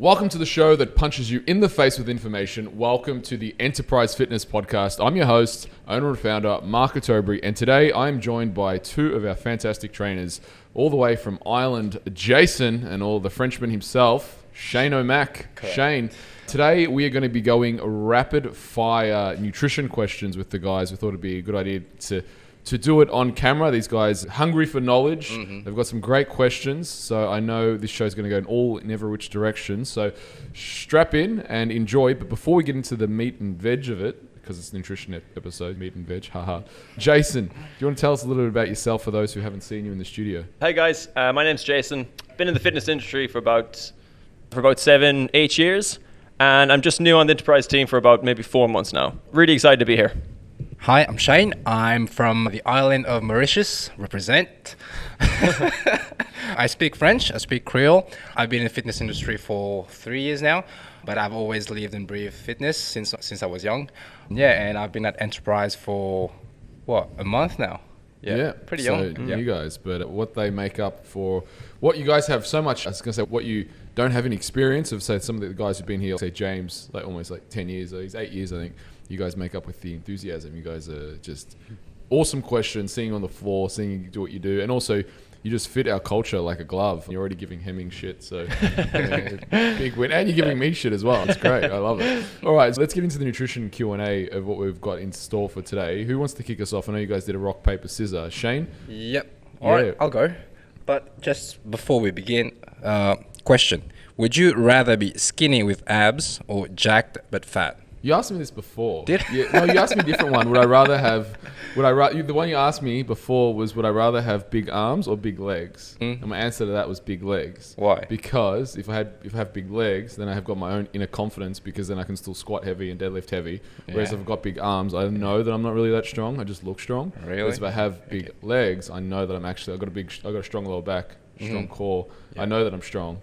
Welcome to the show that punches you in the face with information. Welcome to the Enterprise Fitness Podcast. I'm your host, owner and founder, Mark Ottobre, and today I'm joined by two of our fantastic trainers, all the way from Ireland, Jason, and all the Frenchman himself, Shane O'Mac. Correct. Shane, today we are going to be going rapid fire nutrition questions with the guys. We thought it'd be a good idea to do it on camera. These guys are hungry for knowledge. Mm-hmm. They've got some great questions. So I know this show's going to go in every which direction. So strap in and enjoy. But before we get into the meat and veg of it, because it's a nutrition episode, meat and veg, haha. Jason, do you want to tell us a little bit about yourself for those who haven't seen you in the studio? Hi guys, my name's Jason. Been in the fitness industry for about 7-8 years. And I'm just new on the Enterprise team for about maybe 4 months now. Really excited to be here. Hi, I'm Shane. I'm from the island of Mauritius, represent. I speak French, I speak Creole. I've been in the fitness industry for 3 years now, but I've always lived and breathed fitness since I was young. Yeah, and I've been at Enterprise for, a month now? Yeah, pretty so young. You guys, but what they make up for, what you guys have so much, I was going to say, what you don't have any experience of, say, some of the guys who've been here, say James, like almost like 10 years, he's 8 years, I think. You guys make up with the enthusiasm. You guys are just awesome questions, seeing you on the floor, seeing you do what you do. And also, you just fit our culture like a glove. You're already giving Hemming shit, so big win. And you're giving me shit as well. It's great. I love it. All right, so let's get into the nutrition Q&A of what we've got in store for today. Who wants to kick us off? I know you guys did a rock, paper, scissors. Shane? Yep. All right, I'll go. But just before we begin, question. Would you rather be skinny with abs or jacked but fat? You asked me this before. Did? Yeah, no, you asked me a different one. The one you asked me before was, would I rather have big arms or big legs? And my answer to that was big legs. Why? Because if I have big legs, then I have got my own inner confidence, because then I can still squat heavy and deadlift heavy. Yeah. Whereas if I've got big arms, I know that I'm not really that strong. I just look strong. Really? Whereas if I have big legs, I know that I've got a strong lower back, strong core. Yeah. I know that I'm strong.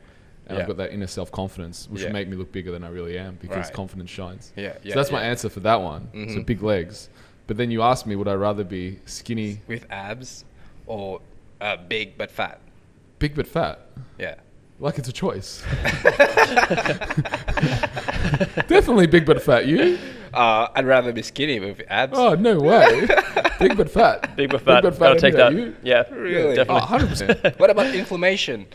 And I've got that inner self-confidence, which will make me look bigger than I really am, because confidence shines. So that's my answer for that one. So big legs. But then you asked me, would I rather be skinny with abs or big but fat? Big but fat? Yeah. Like it's a choice. Definitely big but fat. You? I'd rather be skinny with abs. Oh, no way. Big but fat. Big but fat. I'll take that. You? Yeah, really? Definitely. 100%. What about inflammation?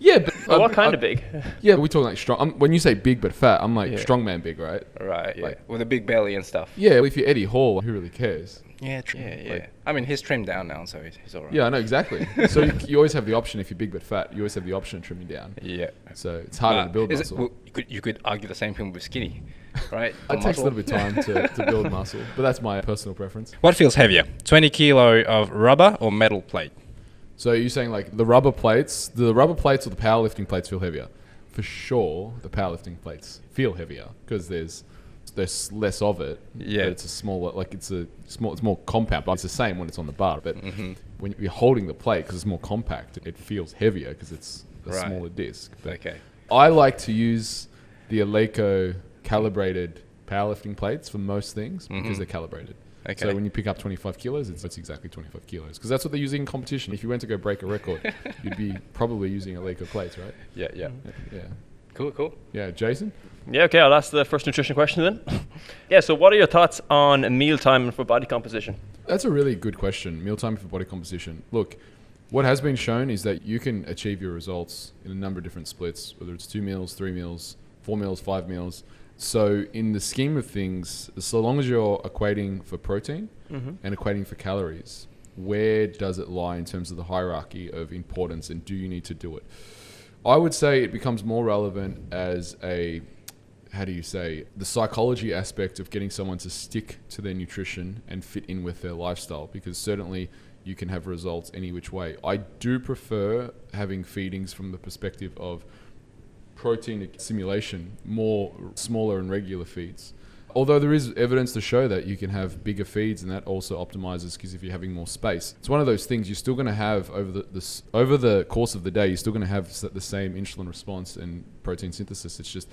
Yeah, but what kind of big? Yeah, we're talking like strong. When you say big but fat, I'm like strongman big, right? Right, like with a big belly and stuff. Yeah, well, if you're Eddie Hall, who really cares? Yeah, true. Yeah. I mean, he's trimmed down now, so he's all right. Yeah, I know, exactly. So you always have the option, if you're big but fat, you always have the option of trimming down. Yeah. So it's harder to build muscle. Well, you could argue the same thing with skinny, right? It takes a little bit of time to build muscle, but that's my personal preference. What feels heavier, 20 kilo of rubber or metal plate? So you're saying like the rubber plates or the powerlifting plates feel heavier? For sure, the powerlifting plates feel heavier because there's less of it. Yeah. But it's more compact. But it's the same when it's on the bar. But when you're holding the plate, because it's more compact, it feels heavier because it's a smaller disc. But okay. I like to use the Eleiko calibrated powerlifting plates for most things because they're calibrated. Okay. So when you pick up 25 kilos, it's exactly 25 kilos. Because that's what they're using in competition. If you went to go break a record, you'd be probably using Eleiko plates, right? Yeah. Cool. Yeah, Jason? Yeah, okay, I'll ask the first nutrition question then. Yeah, so what are your thoughts on mealtime for body composition? That's a really good question, mealtime for body composition. Look, what has been shown is that you can achieve your results in a number of different splits, whether it's 2 meals, 3 meals, 4 meals, 5 meals. So in the scheme of things, so long as you're equating for protein and equating for calories, where does it lie in terms of the hierarchy of importance, and do you need to do it? I would say it becomes more relevant as the psychology aspect of getting someone to stick to their nutrition and fit in with their lifestyle, because certainly you can have results any which way. I do prefer having feedings from the perspective of protein simulation, more smaller and regular feeds. Although there is evidence to show that you can have bigger feeds, and that also optimizes, because if you're having more space, it's one of those things you're still going to have over the course of the day. You're still going to have the same insulin response and protein synthesis. It's just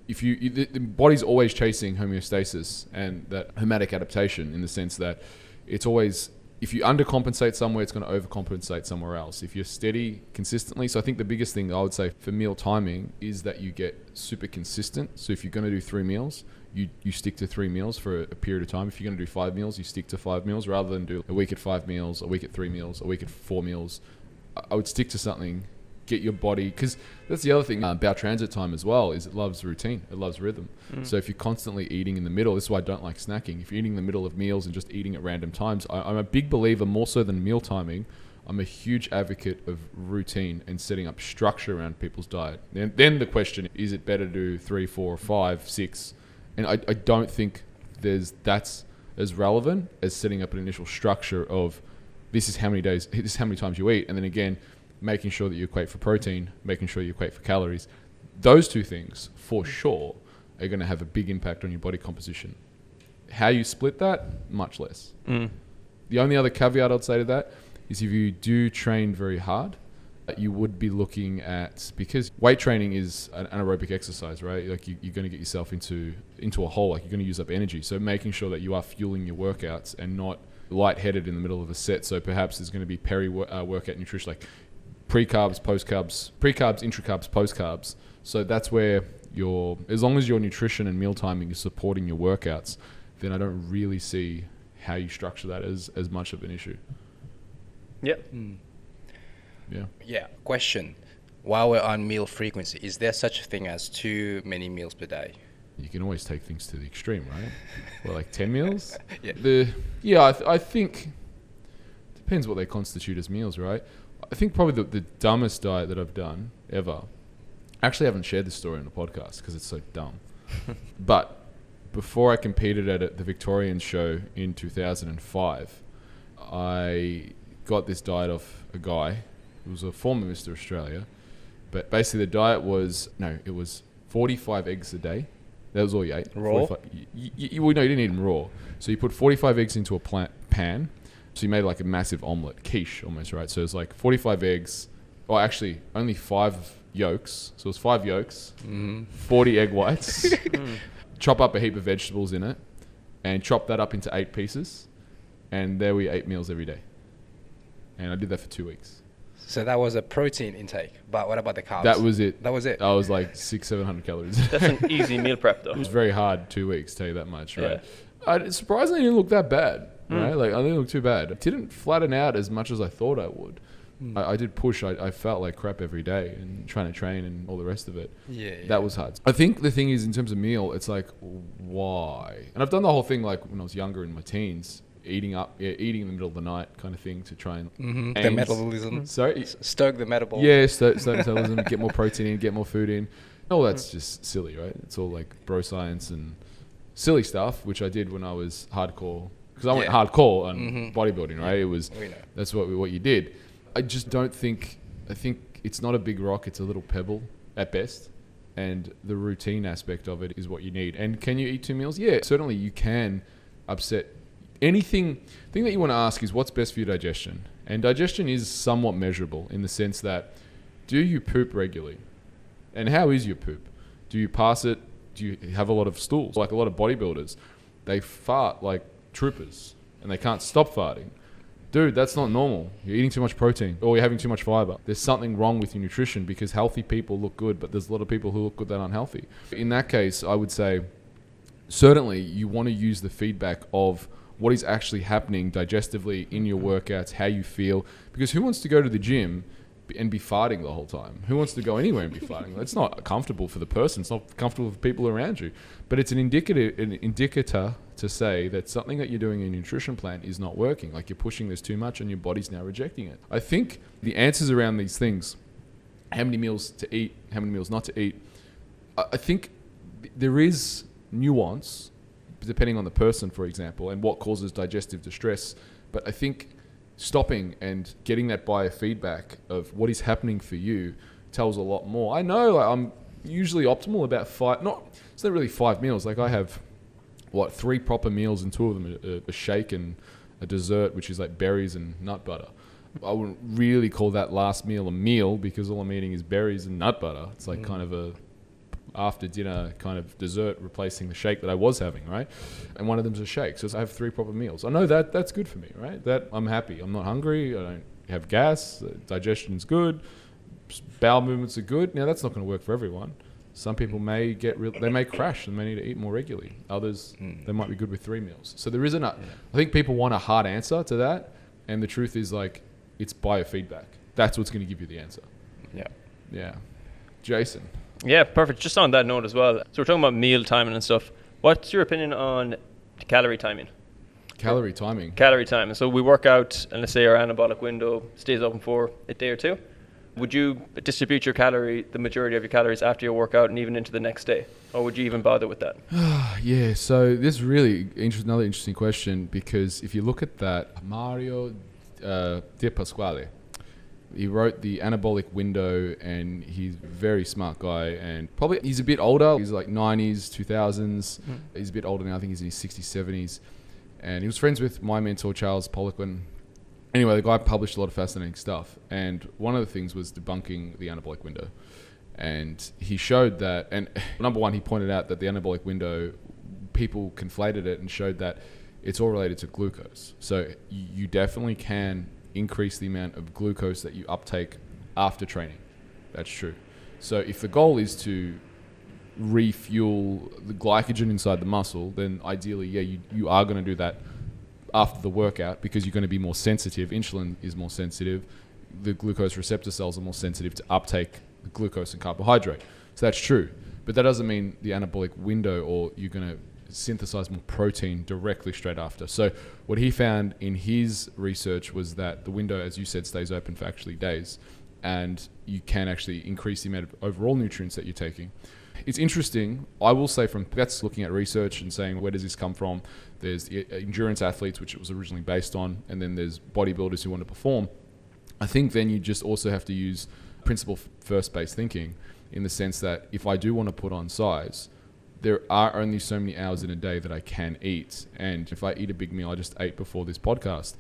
the body's always chasing homeostasis and that hermetic adaptation, in the sense that it's always, if you undercompensate somewhere, it's going to overcompensate somewhere else. If you're steady consistently, so I think the biggest thing I would say for meal timing is that you get super consistent. So if you're going to do 3 meals, you stick to 3 meals for a period of time. If you're going to do 5 meals, you stick to 5 meals rather than do a week at 5 meals, a week at 3 meals, a week at 4 meals. I would stick to something, get your body, because that's the other thing about transit time as well, is it loves routine, it loves rhythm. So if you're constantly eating in the middle, this is why I don't like snacking. If you're eating in the middle of meals and just eating at random times, I'm a big believer, more so than meal timing, I'm a huge advocate of routine and setting up structure around people's diet. Then the question, is it better to do 3, 4, 5, 6? And I don't think that's as relevant as setting up an initial structure of this is how many days, this is how many times you eat, and then again, making sure that you equate for protein, making sure you equate for calories. Those 2 things, for sure, are going to have a big impact on your body composition. How you split that, much less. The only other caveat I'd say to that is if you do train very hard, you would be looking at, because weight training is an anaerobic exercise, right? Like you're going to get yourself into a hole, like you're going to use up energy. So making sure that you are fueling your workouts and not lightheaded in the middle of a set. So perhaps there's going to be workout nutrition, like pre-carbs, post-carbs, pre-carbs, intra-carbs, post-carbs. So that's where as long as your nutrition and meal timing is supporting your workouts, then I don't really see how you structure that as much of an issue. Yep. Yeah. Question. While we're on meal frequency, is there such a thing as too many meals per day? You can always take things to the extreme, right? Well, like 10 meals? Yeah. I think depends what they constitute as meals, right? I think probably the dumbest diet that I've done ever. I actually haven't shared this story on the podcast because it's so dumb. But before I competed at the Victorian show in 2005, I got this diet off a guy who was a former Mr. Australia. But basically the diet was, it was 45 eggs a day. That was all you ate. Raw? Well, you didn't eat them raw. So you put 45 eggs into a pan. So you made like a massive omelette, quiche almost, right? So it's like 45 eggs, or actually only 5 yolks. So it was 5 yolks, 40 egg whites, chop up a heap of vegetables in it, and chop that up into 8 pieces. And there we 8 meals every day. And I did that for 2 weeks. So that was a protein intake, but what about the carbs? That was it. That was it. I was like 600-700 calories. That's an easy meal prep, though. It was very hard 2 weeks, tell you that much, right? Yeah. Surprisingly, it didn't look that bad, right? Like I didn't look too bad. It didn't flatten out as much as I thought I would. I did push. I felt like crap every day and trying to train and all the rest of it. Yeah. That was hard. I think the thing is, in terms of meal, it's like, why? And I've done the whole thing like when I was younger in my teens, eating in the middle of the night kind of thing to try and... The metabolism. Sorry? Stoke the metabolism. Yeah, stoke the metabolism, get more protein in, get more food in. All that's just silly, right? It's all like bro science and silly stuff, which I did when I was hardcore. Because I went hardcore on bodybuilding, right? It was... That's what you did. I just don't think... I think it's not a big rock, it's a little pebble at best. And the routine aspect of it is what you need. And can you eat 2 meals? Yeah, certainly you can upset... thing that you want to ask is what's best for your digestion, and digestion is somewhat measurable in the sense that do you poop regularly, and how is your poop? Do you pass it? Do you have a lot of stools? Like a lot of bodybuilders, they fart like troopers and they can't stop farting. Dude, that's not normal. You're eating too much protein or you're having too much fiber. There's something wrong with your nutrition, because healthy people look good, but there's a lot of people who look good that aren't healthy. In that case, I would say certainly you want to use the feedback of what is actually happening digestively in your workouts, how you feel. Because who wants to go to the gym and be farting the whole time? Who wants to go anywhere and be farting? It's not comfortable for the person. It's not comfortable for people around you. But it's an indicator to say that something that you're doing in your nutrition plan is not working. Like you're pushing this too much and your body's now rejecting it. I think the answers around these things, how many meals to eat, how many meals not to eat, I think there is nuance depending on the person, for example, and what causes digestive distress. But I think stopping and getting that biofeedback of what is happening for you tells a lot more. I know, like, I'm usually optimal about it's not really 5 meals. Like I have 3 proper meals, and 2 of them a shake and a dessert, which is like berries and nut butter. I wouldn't really call that last meal a meal, because all I'm eating is berries and nut butter. It's like kind of after dinner kind of dessert replacing the shake that I was having, right? And one of them's a shake. So I have 3 proper meals. I know that that's good for me, right? That I'm happy. I'm not hungry. I don't have gas. Digestion's good. Bowel movements are good. Now, that's not going to work for everyone. Some people may they may crash and may need to eat more regularly. Others, they might be good with 3 meals. So there isn't I think people want a hard answer to that. And the truth is, like, it's biofeedback. That's what's going to give you the answer. Yeah. Yeah. Jason. Yeah, perfect. Just on that note as well. So we're talking about meal timing and stuff. What's your opinion on calorie timing? Calorie timing. Calorie timing. So we work out, and let's say our anabolic window stays open for a day or 2. Would you distribute the majority of your calories after your workout and even into the next day? Or would you even bother with that? Yeah, so this is really another interesting question, because if you look at that, Mario De Pasquale, he wrote the anabolic window, and he's a very smart guy, and probably he's a bit older. He's like 90s, 2000s. He's a bit older now. I think he's in his 60s, 70s. And he was friends with my mentor, Charles Poliquin. Anyway, the guy published a lot of fascinating stuff. And one of the things was debunking the anabolic window. And he showed that, and number one, he pointed out that the anabolic window, people conflated it and showed that it's all related to glucose. So you definitely can increase the amount of glucose that you uptake after training. That's true. So if the goal is to refuel the glycogen inside the muscle, then ideally, yeah, you are going to do that after the workout, because you're going to be more sensitive. Insulin is more sensitive. The glucose receptor cells are more sensitive to uptake the glucose and carbohydrate. So that's true. But that doesn't mean the anabolic window, or you're going to synthesize more protein directly straight after. So what he found in his research was that the window, as you said, stays open for actually days, and you can actually increase the amount of overall nutrients that you're taking. It's interesting. I will say, that's looking at research and saying, where does this come from? There's the endurance athletes, which it was originally based on, and then there's bodybuilders who want to perform. I think then you just also have to use principle first based thinking, in the sense that if I do want to put on size, there are only so many hours in a day that I can eat. And if I eat a big meal, I just ate before this podcast,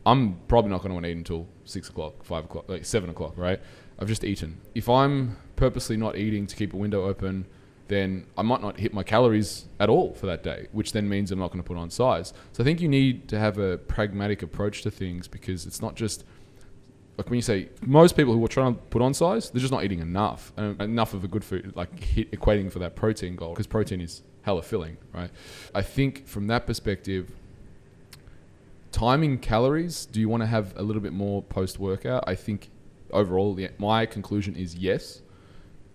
I'm probably not going to want to eat until 6 o'clock, 5 o'clock, like 7 o'clock, right? I've just eaten. If I'm purposely not eating to keep a window open, then I might not hit my calories at all for that day, which then means I'm not going to put on size. So I think you need to have a pragmatic approach to things, because it's not just, like when you say, most people who are trying to put on size, they're just not eating enough of a good food, like equating for that protein goal, because protein is hella filling, right? I think from that perspective, timing calories, do you want to have a little bit more post-workout? I think overall, my conclusion is yes.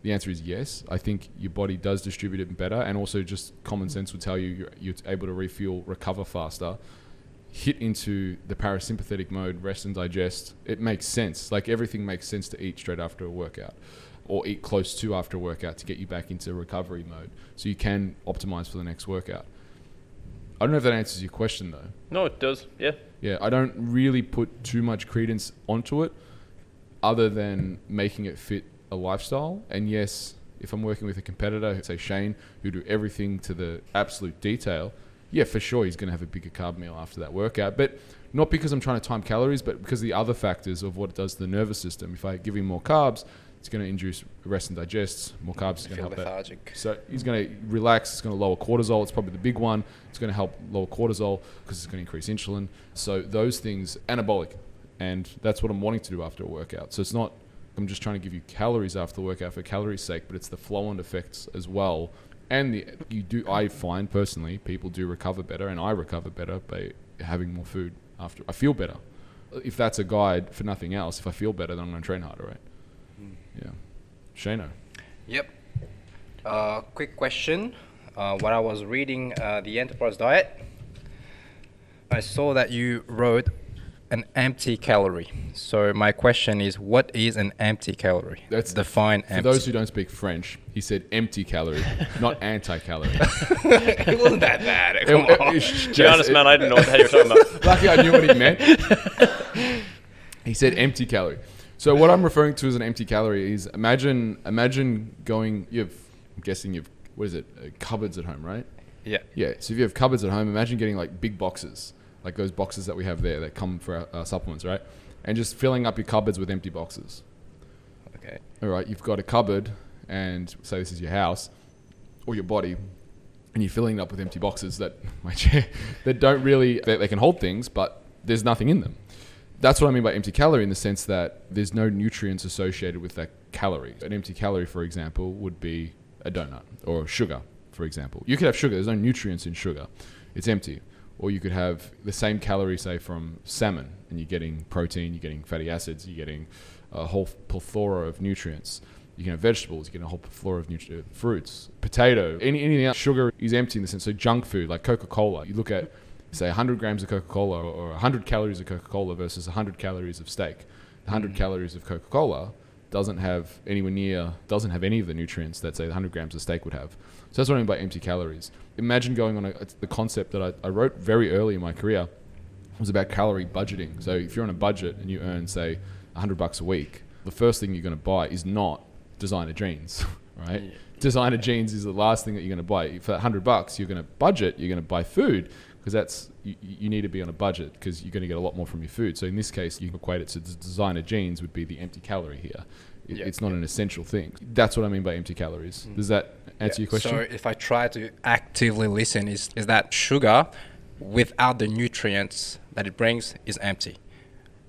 The answer is yes. I think your body does distribute it better, and also just common sense would tell you you're able to refuel, recover faster, hit into the parasympathetic mode, rest and digest. It makes sense. Like, everything makes sense to eat straight after a workout, or eat close to after a workout to get you back into recovery mode, so you can optimize for the next workout. I don't know if that answers your question though. No, it does. Yeah. Yeah, I don't really put too much credence onto it, other than making it fit a lifestyle. And yes, if I'm working with a competitor, say Shane, who do everything to the absolute detail, yeah, for sure he's going to have a bigger carb meal after that workout. But not because I'm trying to time calories, but because of the other factors of what it does to the nervous system. If I give him more carbs, it's going to induce rest and digest. More carbs is going to help lethargic. That. So he's going to relax. It's going to lower cortisol. It's probably the big one. It's going to help lower cortisol because it's going to increase insulin. So those things, anabolic. And that's what I'm wanting to do after a workout. So it's not, I'm just trying to give you calories after the workout for calories' sake, but it's the flow-on effects as well. And I find personally, people do recover better, and I recover better by having more food after. I feel better. If that's a guide for nothing else, if I feel better, then I'm going to train harder, right? Yeah. Shano. Yep. Quick question. When I was reading the Enterprise Diet, I saw that you wrote an empty calorie. So my question is, what is an empty calorie? That's define empty. For those who don't speak French, he said empty calorie, not anti-calorie. It wasn't that bad. Come on. To be honest, man, I didn't know what the hell you were talking about. Lucky I knew what he meant. He said empty calorie. So what I'm referring to as an empty calorie is, imagine going, I'm guessing you've, what is it, cupboards at home, right? Yeah. Yeah, so if you have cupboards at home, imagine getting like big boxes, like those boxes that we have there that come for our supplements, right? And just filling up your cupboards with empty boxes. Okay. All right, you've got a cupboard and say this is your house or your body, and you're filling it up with empty boxes that my chair that don't really they can hold things, but there's nothing in them. That's what I mean by empty calorie, in the sense that there's no nutrients associated with that calorie. An empty calorie, for example, would be a donut or sugar, for example. You could have sugar. There's no nutrients in sugar. It's empty. Or you could have the same calorie, say, from salmon, and you're getting protein, you're getting fatty acids, you're getting a whole plethora of nutrients. You can have vegetables, you get a whole plethora of fruits, potato, anything else. Sugar is empty in the sense. So junk food, like Coca-Cola, you look at, say, 100 grams of Coca-Cola or 100 calories of Coca-Cola versus 100 calories of steak. The 100 calories of Coca-Cola doesn't have any of the nutrients that, say, the 100 grams of steak would have. So that's what I mean by empty calories. Imagine going on the concept that I wrote very early in my career was about calorie budgeting. So if you're on a budget and you earn, say, $100 a week, the first thing you're going to buy is not designer jeans, right? Yeah. Designer jeans is the last thing that you're going to buy. For $100, you're going to budget, you're going to buy food, because that's you need to be on a budget because you're going to get a lot more from your food. So in this case, you can equate it to designer jeans would be the empty calorie here. It's not an essential thing. That's what I mean by empty calories. Does that answer your question? So if I try to actively listen, is that sugar without the nutrients that it brings is empty?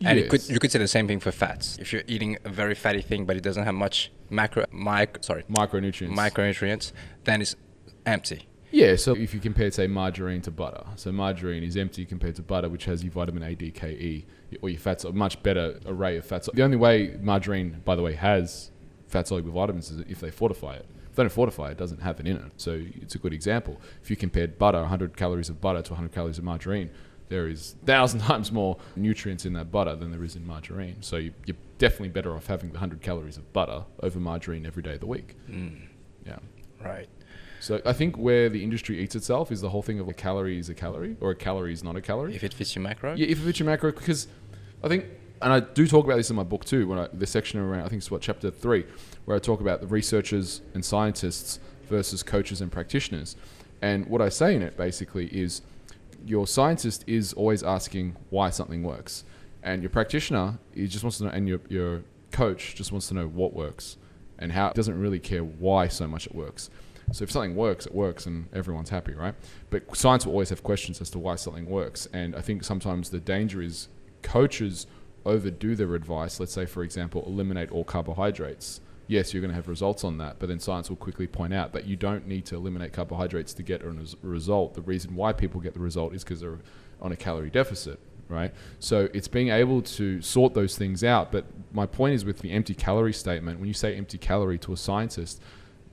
And Yes. you could say the same thing for fats. If you're eating a very fatty thing, but it doesn't have much micronutrients, then it's empty. Yeah, so if you compare, say, margarine to butter. So margarine is empty compared to butter, which has your vitamin A, D, K, E, or your fats, a much better array of fats. The only way margarine, by the way, has fat-soluble vitamins is if they fortify it. If they don't fortify it, it doesn't have it in it. So it's a good example. If you compared butter, 100 calories of butter to 100 calories of margarine, there is 1,000 times more nutrients in that butter than there is in margarine. So you're definitely better off having the 100 calories of butter over margarine every day of the week. Yeah. Right. So I think where the industry eats itself is the whole thing of a calorie is a calorie or a calorie is not a calorie. If it fits your macro? Yeah, if it fits your macro, because I think, and I do talk about this in my book too, the section around, I think it's chapter 3, where I talk about the researchers and scientists versus coaches and practitioners. And what I say in it basically is your scientist is always asking why something works. And your practitioner just wants to know, and your coach just wants to know what works and how. It doesn't really care why so much it works. So if something works, it works and everyone's happy, right? But science will always have questions as to why something works. And I think sometimes the danger is coaches overdo their advice. Let's say, for example, eliminate all carbohydrates. Yes, you're going to have results on that, but then science will quickly point out that you don't need to eliminate carbohydrates to get a result. The reason why people get the result is because they're on a calorie deficit, right? So it's being able to sort those things out. But my point is with the empty calorie statement, when you say empty calorie to a scientist,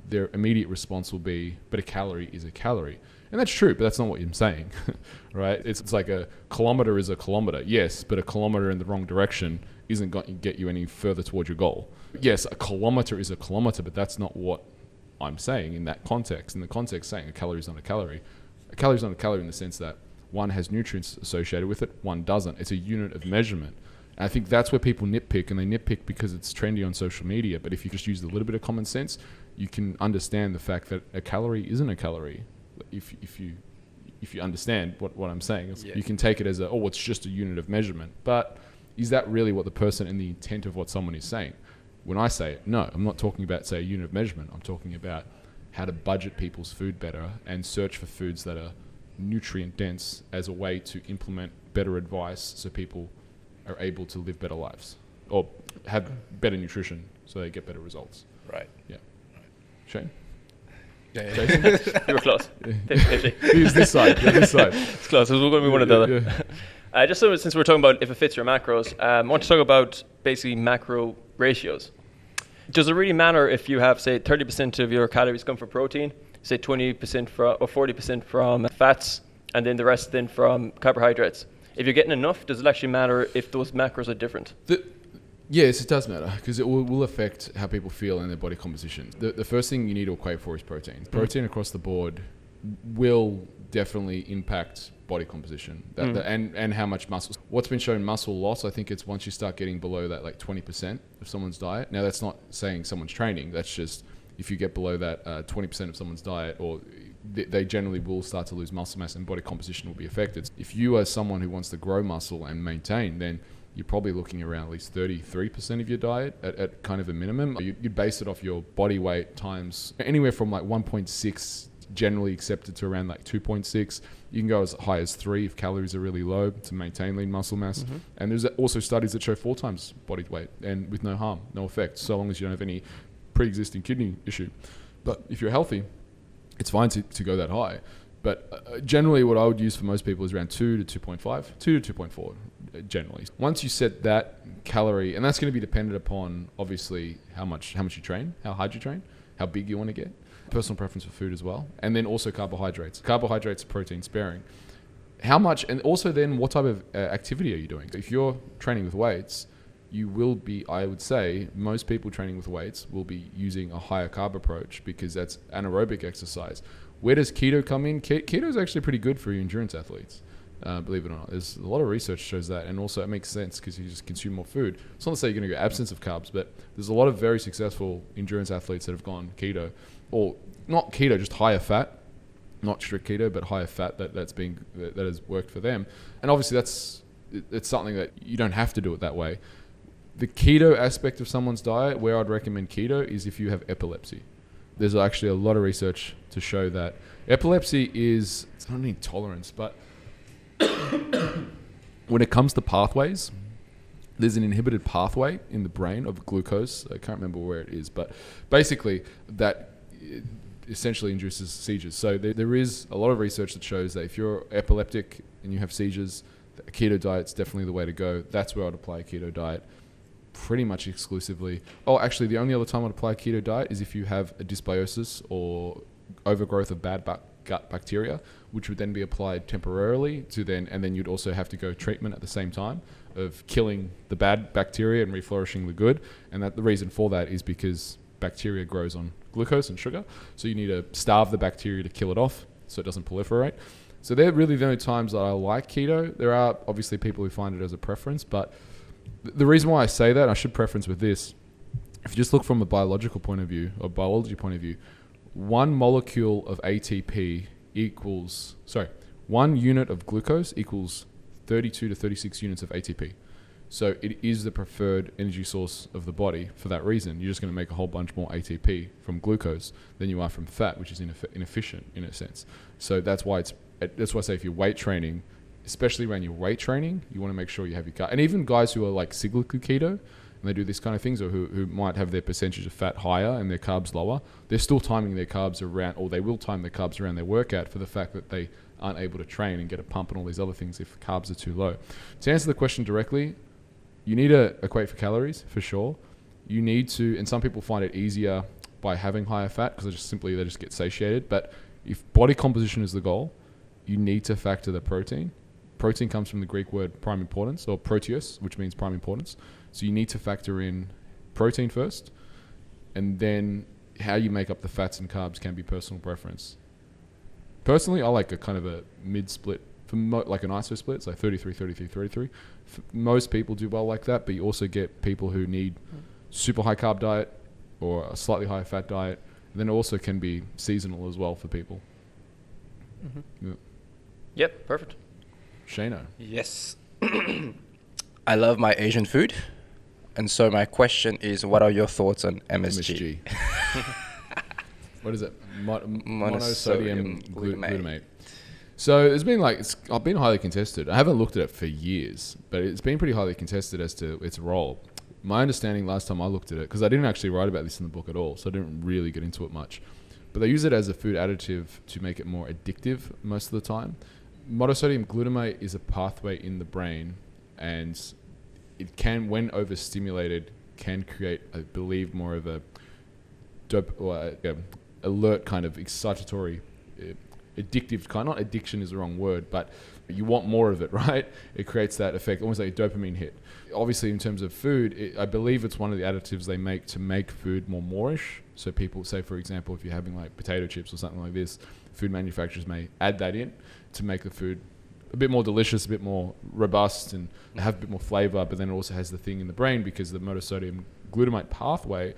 their immediate response will be, but a calorie is a calorie. And that's true, but that's not what I'm saying, right? It's like a kilometer is a kilometer. Yes, but a kilometer in the wrong direction isn't going to get you any further towards your goal. Yes, a kilometer is a kilometer, but that's not what I'm saying in that context. In the context saying a calorie is not a calorie. A calorie is not a calorie in the sense that one has nutrients associated with it, one doesn't. It's a unit of measurement. And I think that's where people nitpick, and they nitpick because it's trendy on social media. But if you just use a little bit of common sense, you can understand the fact that a calorie isn't a calorie. If you understand what I'm saying, you can take it as it's just a unit of measurement. But is that really what the person and the intent of what someone is saying? When I say it, no, I'm not talking about, say, a unit of measurement. I'm talking about how to budget people's food better and search for foods that are nutrient dense as a way to implement better advice so people are able to live better lives or have better nutrition so they get better results. Right. Yeah. Shane? Yeah. Jason? You were close. 50-50. Who's this side? You're this side. It's close. We're going to be one or the other. Yeah. Just so, since we're talking about if it fits your macros, I want to talk about basically macro ratios. Does it really matter if you have, say, 30% of your calories come from protein, say 20% or 40% from fats, and then the rest then from carbohydrates? If you're getting enough, does it actually matter if those macros are different? Yes, it does matter because it will affect how people feel and their body composition. The first thing you need to equate for is protein. Protein across the board will definitely impact body composition and how much muscle. What's been shown muscle loss, I think it's once you start getting below that like 20% of someone's diet. Now that's not saying someone's training. That's just if you get below that 20% of someone's diet, or they generally will start to lose muscle mass and body composition will be affected. If you are someone who wants to grow muscle and maintain, then you're probably looking around at least 33% of your diet at kind of a minimum. You'd base it off your body weight times anywhere from like 1.6 generally accepted to around like 2.6. You can go as high as 3 if calories are really low to maintain lean muscle mass. And there's also studies that show 4 times body weight and with no harm, no effect, so long as you don't have any pre-existing kidney issue. But if you're healthy, it's fine to go that high. But generally what I would use for most people is around 2 to 2.5, 2 to 2.4 generally. Once you set that calorie, and that's going to be dependent upon obviously how much you train, how hard you train, how big you want to get, personal preference for food as well, and then also carbohydrates. Carbohydrates are protein sparing. How much, and also then what type of activity are you doing? If you're training with weights, you will be, I would say, most people training with weights will be using a higher carb approach because that's anaerobic exercise. Where does keto come in? Keto is actually pretty good for endurance athletes, believe it or not. There's a lot of research shows that, and also it makes sense because you just consume more food. It's not to say you're going to go absence of carbs, but there's a lot of very successful endurance athletes that have gone keto, or not keto, just higher fat, not strict keto, but higher fat that has worked for them. And obviously it's something that you don't have to do it that way. The keto aspect of someone's diet, where I'd recommend keto, is if you have epilepsy. There's actually a lot of research to show that epilepsy is, it's not an intolerance, but when it comes to pathways, there's an inhibited pathway in the brain of glucose. I can't remember where it is, but basically that essentially induces seizures. So there is a lot of research that shows that if you're epileptic and you have seizures, a keto diet's definitely the way to go. That's where I'd apply a keto diet pretty much exclusively. Oh, actually, the only other time I'd apply a keto diet is if you have a dysbiosis or overgrowth of bad gut bacteria, which would then be applied temporarily and then you'd also have to go treatment at the same time of killing the bad bacteria and reflourishing the good. And that the reason for that is because bacteria grows on glucose and sugar. So you need to starve the bacteria to kill it off so it doesn't proliferate. So they're really the only times that I like keto. There are obviously people who find it as a preference, but the reason why I say that, I should preference with this, if you just look from a biological point of view, or biology point of view, 1 molecule of ATP equals, 1 unit of glucose equals 32 to 36 units of ATP. So it is the preferred energy source of the body for that reason. You're just going to make a whole bunch more ATP from glucose than you are from fat, which is inefficient in a sense. So that's why I say if you're weight training, especially around your weight training, you want to make sure you have your carb. And even guys who are like cyclically keto, and they do this kind of things, or who might have their percentage of fat higher and their carbs lower, they're still timing their carbs around, or they will time their carbs around their workout for the fact that they aren't able to train and get a pump and all these other things if carbs are too low. To answer the question directly, you need to equate for calories, for sure. You need to, and some people find it easier by having higher fat because they just get satiated. But if body composition is the goal, you need to factor the protein. Protein comes from the Greek word prime importance, or proteus, which means prime importance. So you need to factor in protein first, and then how you make up the fats and carbs can be personal preference. Personally, I like a kind of a mid-split, like an iso split, so 33, 33, 33. Most people do well like that, but you also get people who need super high carb diet or a slightly higher fat diet. And then it also can be seasonal as well for people. Mm-hmm. Yep, perfect. Shano. Yes. I love my Asian food. And so my question is, what are your thoughts on MSG? What is it? Monosodium glutamate. So it's been I've been highly contested. I haven't looked at it for years, but it's been pretty highly contested as to its role. My understanding last time I looked at it, because I didn't actually write about this in the book at all, so I didn't really get into it much, but they use it as a food additive to make it more addictive most of the time. Monosodium glutamate is a pathway in the brain, and it can, when overstimulated, can create, I believe, more of a alert kind of excitatory, addictive kind. Not addiction is the wrong word, but you want more of it, right? It creates that effect, almost like a dopamine hit. Obviously, in terms of food, I believe it's one of the additives they make to make food more moreish. So people say, for example, if you're having like potato chips or something like this, food manufacturers may add that in to make the food a bit more delicious, a bit more robust, and have a bit more flavor. But then it also has the thing in the brain, because the monosodium glutamate pathway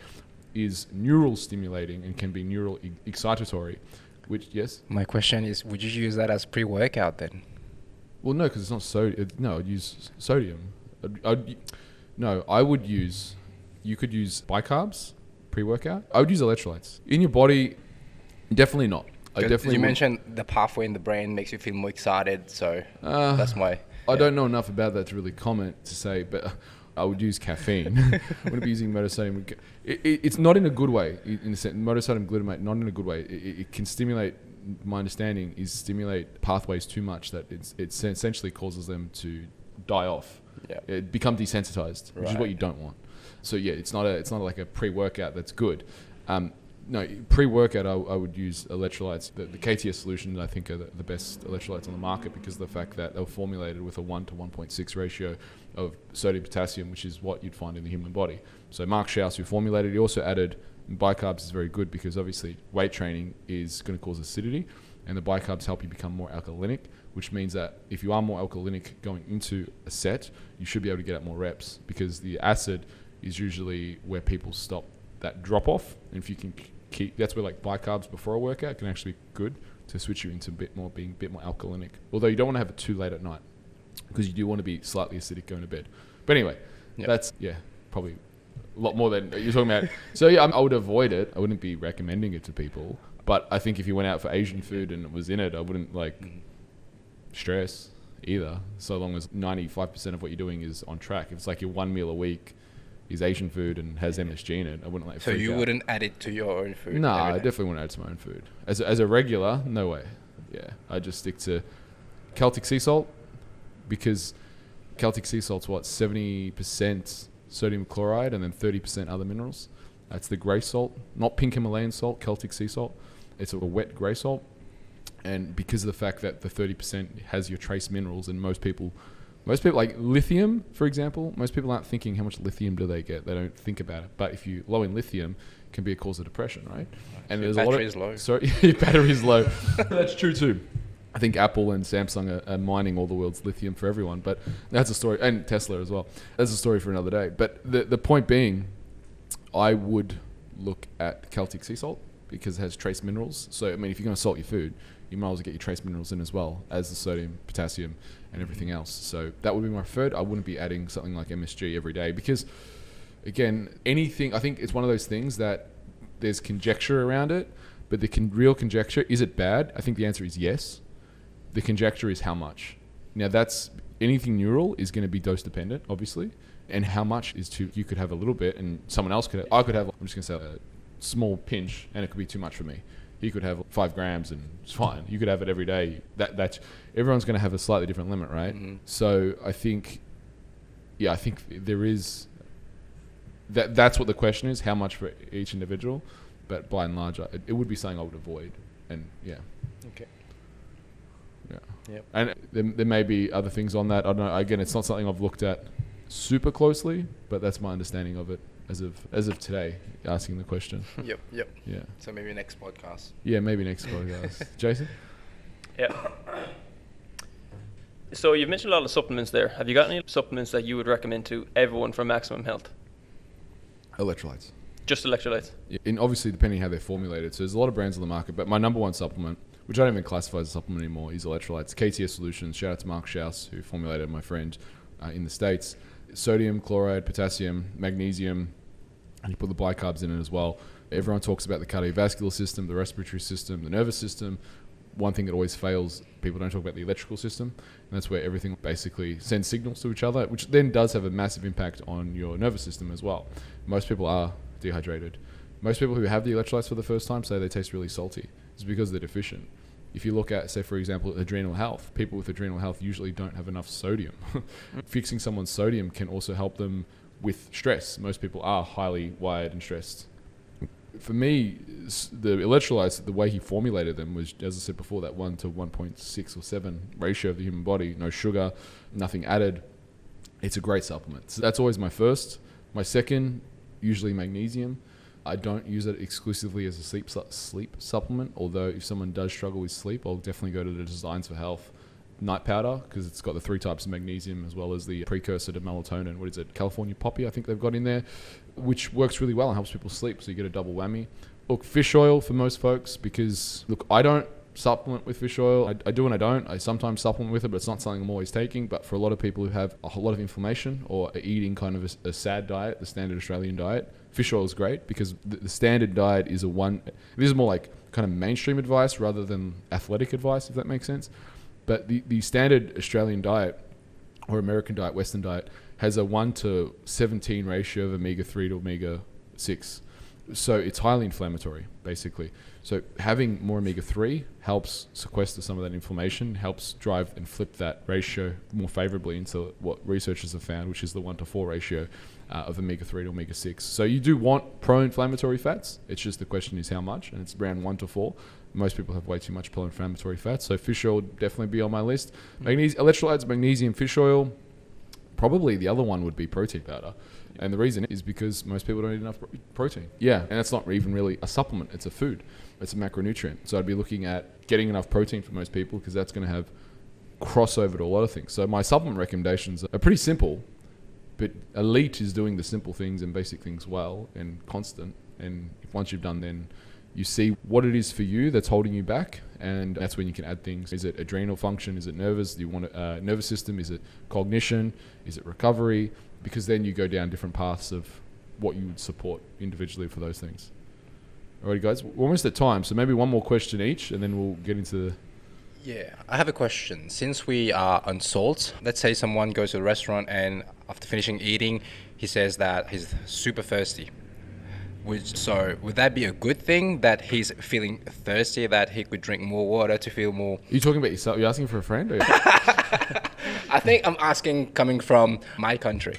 is neural stimulating and can be neural excitatory. Which, yes? My question is, would you use that as pre-workout then? Well, no, because it's not sodium. No, I'd use sodium. No, I would use. You could use bicarbs pre-workout. I would use electrolytes in your body. Definitely not. I definitely. You mentioned the pathway in the brain makes you feel more excited, so that's why. I don't know enough about that to really comment to say, but I would use caffeine. I wouldn't be using monosodium. It's not in a good way. In a sense, monosodium glutamate, not in a good way. It can stimulate. My understanding is stimulate pathways too much that it essentially causes them to die off. Yeah. It become desensitized, which is what you don't want. So yeah, it's not like a pre-workout that's good. No, pre-workout I would use electrolytes. The KTS solutions I think are the best electrolytes on the market because of the fact that they were formulated with a 1 to 1.6 ratio of sodium potassium, which is what you'd find in the human body. So Mark Schaus, who formulated, he also added bicarbs is very good because obviously weight training is going to cause acidity, and the bicarbs help you become more alkalinic, which means that if you are more alkalinic going into a set, you should be able to get out more reps because the acid is usually where people stop that drop off. And if you can that's where like bicarbs before a workout can actually be good to switch you into being a bit more alkalinic. Although you don't want to have it too late at night because you do want to be slightly acidic going to bed. But anyway, that's probably a lot more than you're talking about. So yeah, I would avoid it. I wouldn't be recommending it to people. But I think if you went out for Asian food and it was in it, I wouldn't stress either. So long as 95% of what you're doing is on track. If it's like your one meal a week is Asian food and has MSG in it, I wouldn't let it So you out. wouldn't add it to your own food? No, I definitely wouldn't add it to my own food. As a regular, no way. Yeah, I just stick to Celtic sea salt because Celtic sea salt's 70% sodium chloride and then 30% other minerals. That's the grey salt, not pink Himalayan salt, Celtic sea salt. It's a wet grey salt. And because of the fact that the 30% has your trace minerals, and most people like lithium, for example, most people aren't thinking how much lithium do they get. They don't think about it. But if you're low in lithium, it can be a cause of depression, right? And there's battery is low. Sorry, your battery is low. That's true too. I think Apple and Samsung are mining all the world's lithium for everyone, but that's a story, and Tesla as well. That's a story for another day. But the point being, I would look at Celtic sea salt because it has trace minerals. So, I mean, if you're going to salt your food, you might as well get your trace minerals in as well as the sodium, potassium, and everything else. So that would be my preferred. I wouldn't be adding something like MSG every day because, again, anything, I think it's one of those things that there's conjecture around it, but the real conjecture, is it bad? I think the answer is yes. The conjecture is how much. Now that's, anything neural is going to be dose dependent, obviously, and how much is you could have a little bit and someone else could have, I could have, I'm just going to say a small pinch and it could be too much for me. He could have 5 grams and it's fine. You could have it every day. That's everyone's going to have a slightly different limit, right? Mm-hmm. So I think there is that's what the question is: how much for each individual. But by and large, it would be something I would avoid. And yeah. Okay. Yeah. Yep. And there may be other things on that. I don't know. Again, it's not something I've looked at super closely, but that's my understanding of it as of today, asking the question. Yep. Yeah. So maybe next podcast. Yeah, maybe next podcast. Jason? Yeah. So you've mentioned a lot of supplements there. Have you got any supplements that you would recommend to everyone for maximum health? Electrolytes. Just electrolytes? Yeah, and obviously depending how they're formulated. So there's a lot of brands on the market, but my number one supplement, which I don't even classify as a supplement anymore, is electrolytes. KTS Solutions. Shout out to Mark Schaus, who formulated my friend in the States. Sodium, chloride, potassium, magnesium, and you put the bicarbs in it as well. Everyone talks about the cardiovascular system, the respiratory system, the nervous system. One thing that always fails, people don't talk about the electrical system, and that's where everything basically sends signals to each other, which then does have a massive impact on your nervous system as well. Most people are dehydrated. Most people who have the electrolytes for the first time say they taste really salty. It's because they're deficient. If you look at, say, for example, adrenal health, people with adrenal health usually don't have enough sodium. Fixing someone's sodium can also help them with stress. Most people are highly wired and stressed. For me, the electrolytes, the way he formulated them was, as I said before, that 1 to 1.6 or 7 ratio of the human body. No sugar, nothing added. It's a great supplement. So that's always my first. My second, usually magnesium. I don't use it exclusively as a sleep supplement, although if someone does struggle with sleep, I'll definitely go to the Designs for Health night powder because it's got the 3 types of magnesium as well as the precursor to melatonin. What is it? California poppy, I think they've got in there, which works really well and helps people sleep, so you get a double whammy. Look, fish oil for most folks because, look, I don't supplement with fish oil. I do and I don't. I sometimes supplement with it, but it's not something I'm always taking. But for a lot of people who have a whole lot of inflammation or are eating kind of a SAD diet, the standard Australian diet, fish oil is great because the standard diet is this is more like kind of mainstream advice rather than athletic advice, if that makes sense. But the standard Australian diet or American diet, Western diet, has a 1:17 ratio of omega-3 to omega-6. So it's highly inflammatory, basically. So having more omega-3 helps sequester some of that inflammation, helps drive and flip that ratio more favorably into what researchers have found, which is the 1:4 ratio of omega-3 to omega-6. So you do want pro-inflammatory fats. It's just the question is how much, and it's around 1:4. Most people have way too much pro-inflammatory fats. So fish oil would definitely be on my list. Electrolytes, magnesium, fish oil. Probably the other one would be protein powder. And the reason is because most people don't eat enough protein. Yeah, and it's not even really a supplement. It's a food. It's a macronutrient. So I'd be looking at getting enough protein for most people because that's going to have crossover to a lot of things. So my supplement recommendations are pretty simple, but elite is doing the simple things and basic things well and constant. And once you've done, then you see what it is for you that's holding you back, and that's when you can add things. Is it adrenal function? Is it nervous? Do you want a nervous system? Is it cognition? Is it recovery? Because then you go down different paths of what you would support individually for those things. Alrighty, guys, we're almost at time, so maybe one more question each, and then we'll get into. Yeah, I have a question. Since we are on salt, let's say someone goes to a restaurant and after finishing eating, he says that he's super thirsty. So would that be a good thing that he's feeling thirsty, that he could drink more water to feel more? Are you talking about yourself? Are you asking for a friend? Or I think I'm asking coming from my country.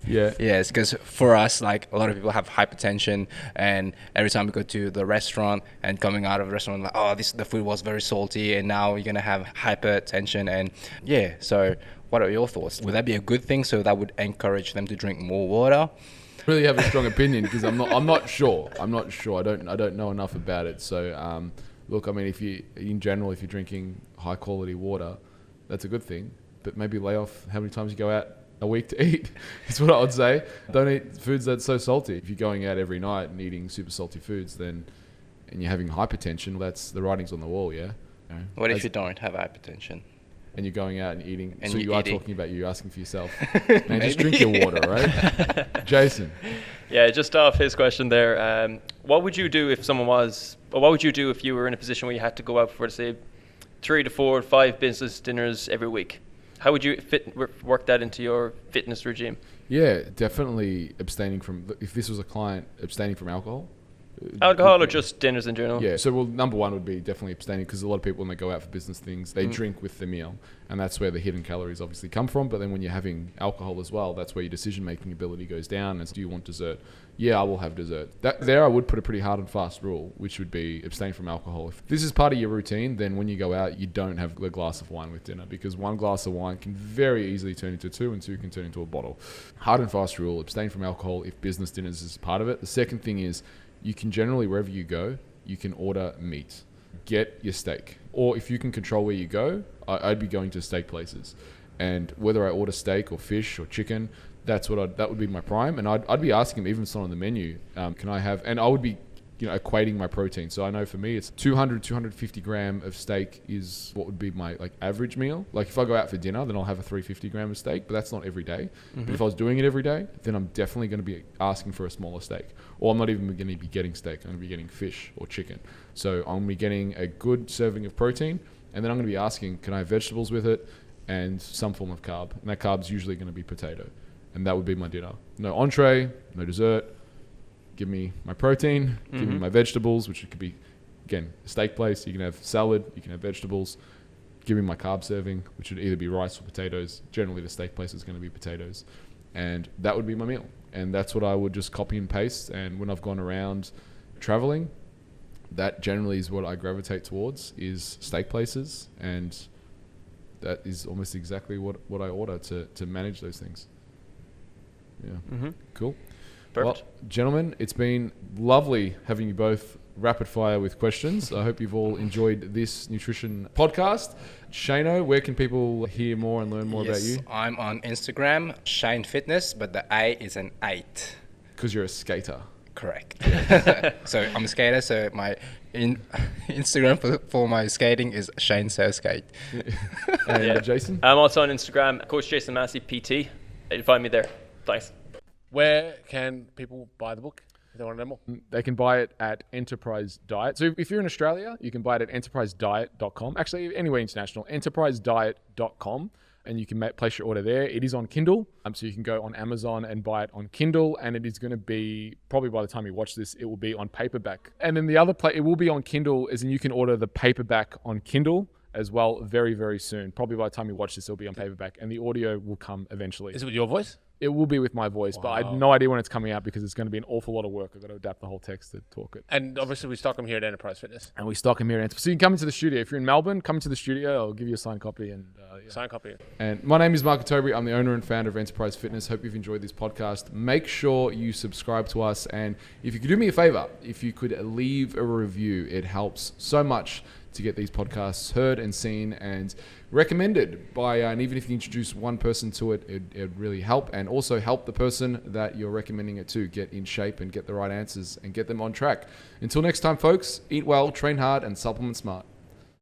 Yeah. Yes, because for us, like a lot of people have hypertension, and every time we go to the restaurant and coming out of the restaurant, like, oh, the food was very salty, and now you're gonna have hypertension, and yeah. So, what are your thoughts? Would that be a good thing? So that would encourage them to drink more water? Really have a strong opinion because I'm not sure. I don't know enough about it. So look, I mean, if you're drinking high quality water, that's a good thing. But maybe lay off how many times you go out a week to eat. Is what I would say. Don't eat foods that's so salty. If you're going out every night and eating super salty foods, and you're having hypertension, that's the writing's on the wall. Yeah. You know, what if you don't have hypertension? And you're going out and eating. And so you're you are eating. talking about you asking for yourself. Man, just drink your water, right? Jason. Yeah, just off his question there, what would you do if what would you do if you were in a position where you had to go out for, say, 3 to 4 or 5 business dinners every week? How would you work that into your fitness regime? Yeah, definitely abstaining from, if this was a client, abstaining from alcohol. Alcohol or just dinners in general? Yeah, so well, number one would be definitely abstaining because a lot of people when they go out for business things, they drink with the meal, and that's where the hidden calories obviously come from. But then when you're having alcohol as well, that's where your decision-making ability goes down. And so do you want dessert? Yeah, I will have dessert. There I would put a pretty hard and fast rule, which would be abstain from alcohol. If this is part of your routine, then when you go out, you don't have a glass of wine with dinner because one glass of wine can very easily turn into 2 and 2 can turn into a bottle. Hard and fast rule, abstain from alcohol if business dinners is part of it. The second thing is, you can generally, wherever you go, you can order meat. Get your steak. Or if you can control where you go, I'd be going to steak places. And whether I order steak or fish or chicken, that would be my prime. And I'd be asking them, even if it's not on the menu, can I have, and I would be equating my protein. So I know for me, it's 250 gram of steak is what would be my average meal. Like if I go out for dinner, then I'll have a 350 gram of steak, but that's not every day. But if I was doing it every day, then I'm definitely going to be asking for a smaller steak. Or I'm not even going to be getting steak. I'm going to be getting fish or chicken. So I'm going to be getting a good serving of protein, and then I'm going to be asking, can I have vegetables with it and some form of carb? And that carb's usually going to be potato. And that would be my dinner. No entree, no dessert. Give me my protein, give me my vegetables, which could be, again, a steak place. You can have salad, you can have vegetables. Give me my carb serving, which would either be rice or potatoes. Generally, the steak place is going to be potatoes. And that would be my meal. And that's what I would just copy and paste. And when I've gone around traveling, that generally is what I gravitate towards, is steak places. And that is almost exactly what I order to manage those things. Yeah. Cool. Perfect. Well, gentlemen, it's been lovely having you both rapid fire with questions. I hope you've all enjoyed this nutrition podcast. Shano, where can people hear more and learn more about you? I'm on Instagram, Shane Fitness, but the A is an 8. Because you're a skater. Correct. So I'm a skater. So my Instagram for my skating is Shane Says Skate. And Jason? I'm also on Instagram, Coach Jason Massey, PT. You can find me there. Thanks. Where can people buy the book if they want to know more? They can buy it at Enterprise Diet. So if you're in Australia, you can buy it at enterprisediet.com. Actually, anywhere international, enterprisediet.com. And you can place your order there. It is on Kindle. So you can go on Amazon and buy it on Kindle. And it is going to be, probably by the time you watch this, it will be on paperback. And then the other it will be on Kindle, as in you can order the paperback on Kindle as well very, very soon. Probably by the time you watch this, it'll be on paperback. And the audio will come eventually. Is it with your voice? It will be with my voice, but I have no idea when it's coming out because it's going to be an awful lot of work. I've got to adapt the whole text to talk it. And obviously we stock them here at Enterprise Fitness. And we stock them here at Enterprise. So you can come into the studio. If you're in Melbourne, come into the studio. I'll give you a signed copy. And Sign copy. And my name is Mark Ottobre. I'm the owner and founder of Enterprise Fitness. Hope you've enjoyed this podcast. Make sure you subscribe to us. And if you could do me a favor, if you could leave a review, it helps so much to get these podcasts heard and seen and recommended by, and even if you introduce one person to it, it'd really help, and also help the person that you're recommending it to get in shape and get the right answers and get them on track. Until next time, folks, eat well, train hard, and supplement smart.